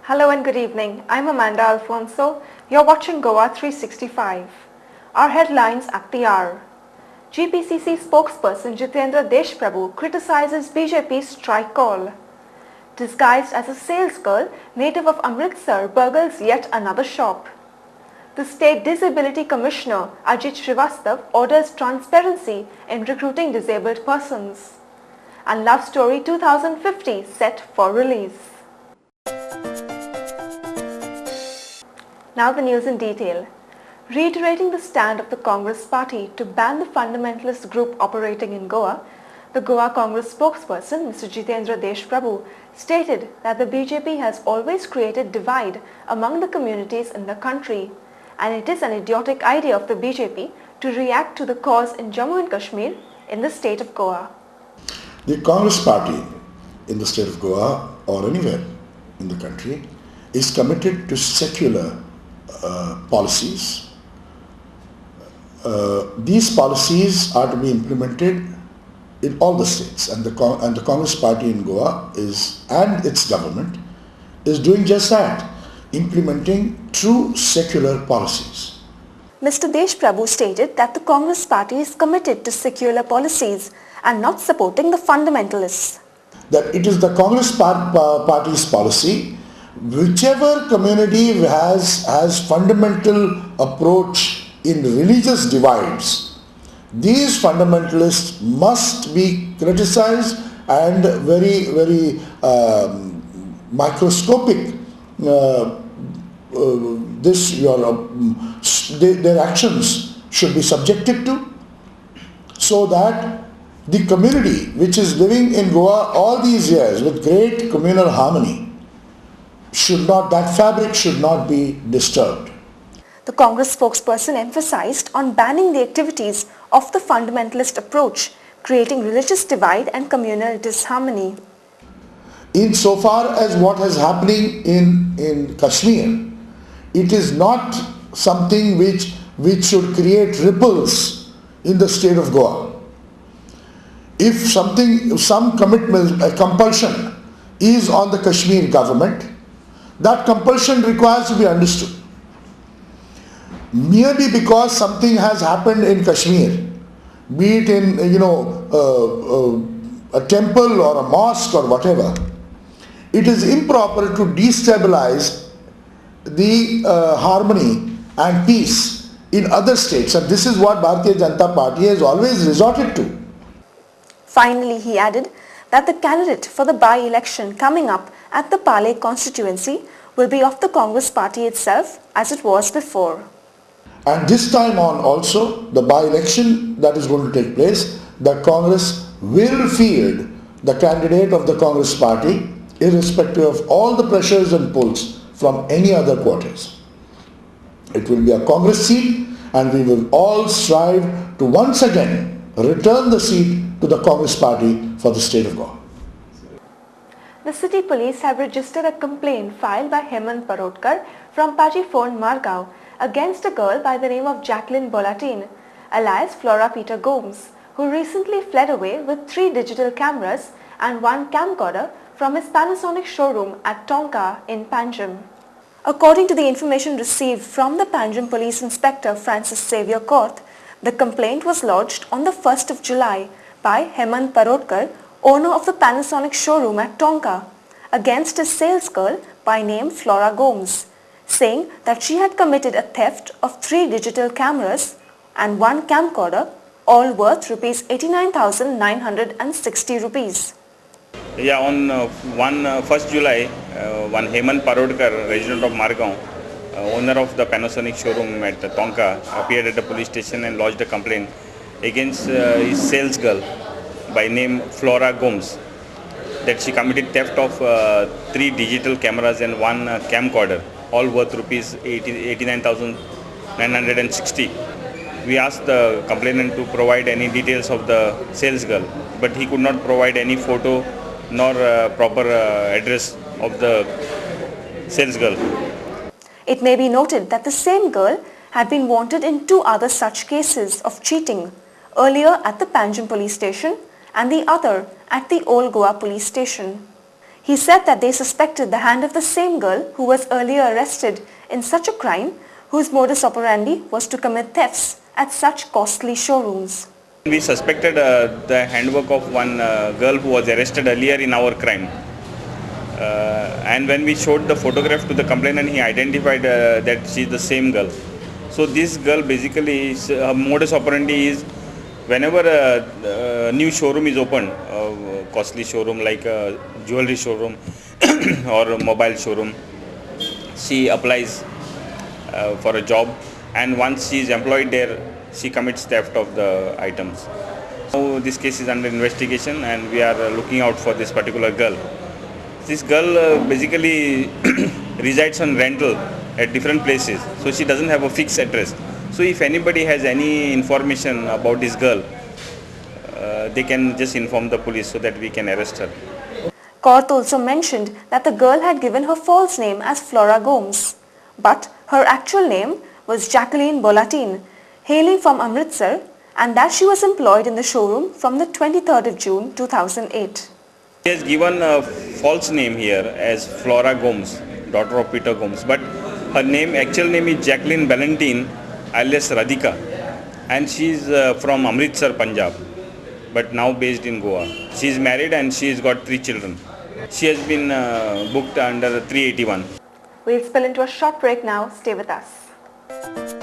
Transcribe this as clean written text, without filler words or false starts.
Hello and good evening. I'm Amanda Alfonso. You're watching Goa 365. Our headlines at the hour. GPCC spokesperson Jitendra Deshprabhu criticizes BJP's strike call. Disguised as a sales girl, native of Amritsar burgles yet another shop. The State Disability Commissioner Ajit Srivastav orders transparency in recruiting disabled persons. And Love Story 2050 set for release. Now the news in detail. Reiterating the stand of the Congress party to ban the fundamentalist group operating in Goa, the Goa Congress spokesperson Mr. Jitendra Deshprabhu stated that the BJP has always created divide among the communities in the country, and it is an idiotic idea of the BJP to react to the cause in Jammu and Kashmir in the state of Goa. The Congress party in the state of Goa or anywhere in the country is committed to secular policies. These policies are to be implemented in all the states, and the Congress party in Goa and its government is doing just that, implementing true secular policies. Mr. Deshprabhu stated that the Congress party is committed to secular policies and not supporting the fundamentalists. That it is the Congress party's policy. Whichever community has fundamental approach in religious divides, these fundamentalists must be criticized and very microscopic. Their actions should be subjected to, so that the community which is living in Goa all these years with great communal harmony, that fabric should not be disturbed. The Congress spokesperson emphasized on banning the activities of the fundamentalist approach, creating religious divide and communal disharmony. Insofar as what is happening in Kashmir, it is not something which should create ripples in the state of Goa. If some commitment, a compulsion is on the Kashmir government, that compulsion requires to be understood. Merely because something has happened in Kashmir, be it in a temple or a mosque or whatever, it is improper to destabilize the harmony and peace in other states, and this is what Bharatiya Janata Party has always resorted to. Finally, he added that the candidate for the by-election coming up at the Pale constituency will be of the Congress party itself as it was before. And this time on also, the by-election that is going to take place, the Congress will field the candidate of the Congress party irrespective of all the pressures and pulls from any other quarters. It will be a Congress seat, and we will all strive to once again return the seat to the Congress party for the state of Goa. The city police have registered a complaint filed by Hemant Parotkar from Pajifon, Margao against a girl by the name of Jacqueline Bolatin, alias Flora Peter Gomes, who recently fled away with 3 digital cameras and 1 camcorder from his Panasonic showroom at Tonka in Panjim. According to the information received from the Panjim Police Inspector Francis Xavier Korth, the complaint was lodged on the 1st of July by Hemant Parotkar, owner of the Panasonic showroom at Tonka, against a sales girl by name Flora Gomes, saying that she had committed a theft of 3 digital cameras and 1 camcorder, all worth Rs 89,960 rupees. Yeah, on 1st July, one Hemant Parotkar, resident of Margao, owner of the Panasonic showroom at Tonka, appeared at the police station and lodged a complaint against his sales girl by name Flora Gomes, that she committed theft of 3 digital cameras and 1 camcorder, all worth Rs 89,960. We asked the complainant to provide any details of the sales girl, but he could not provide any photo nor proper address of the sales girl. It may be noted that the same girl had been wanted in 2 other such cases of cheating, earlier at the Panjim police station and the other at the Old Goa police station. He said that they suspected the hand of the same girl who was earlier arrested in such a crime, whose modus operandi was to commit thefts at such costly showrooms. We suspected the handwork of one girl who was arrested earlier in our crime. And when we showed the photograph to the complainant, he identified that she is the same girl. So this girl basically, her modus operandi is, whenever a new showroom is opened, costly showroom like a jewelry showroom or a mobile showroom, she applies for a job, and once she is employed there, she commits theft of the items. So this case is under investigation and we are looking out for this particular girl. This girl basically resides on rental at different places, so she doesn't have a fixed address. So if anybody has any information about this girl, they can just inform the police so that we can arrest her. Kaur also mentioned that the girl had given her false name as Flora Gomes, but her actual name was Jacqueline Bolatin, hailing from Amritsar, and that she was employed in the showroom from the 23rd of June 2008. She has given a false name here as Flora Gomes, daughter of Peter Gomes, but her name, actual name is Jacqueline Bolatin alias Radhika, and she is from Amritsar, Punjab, but now based in Goa. She is married and she has got 3 children. She has been booked under 381. We'll spill into a short break now. Stay with us.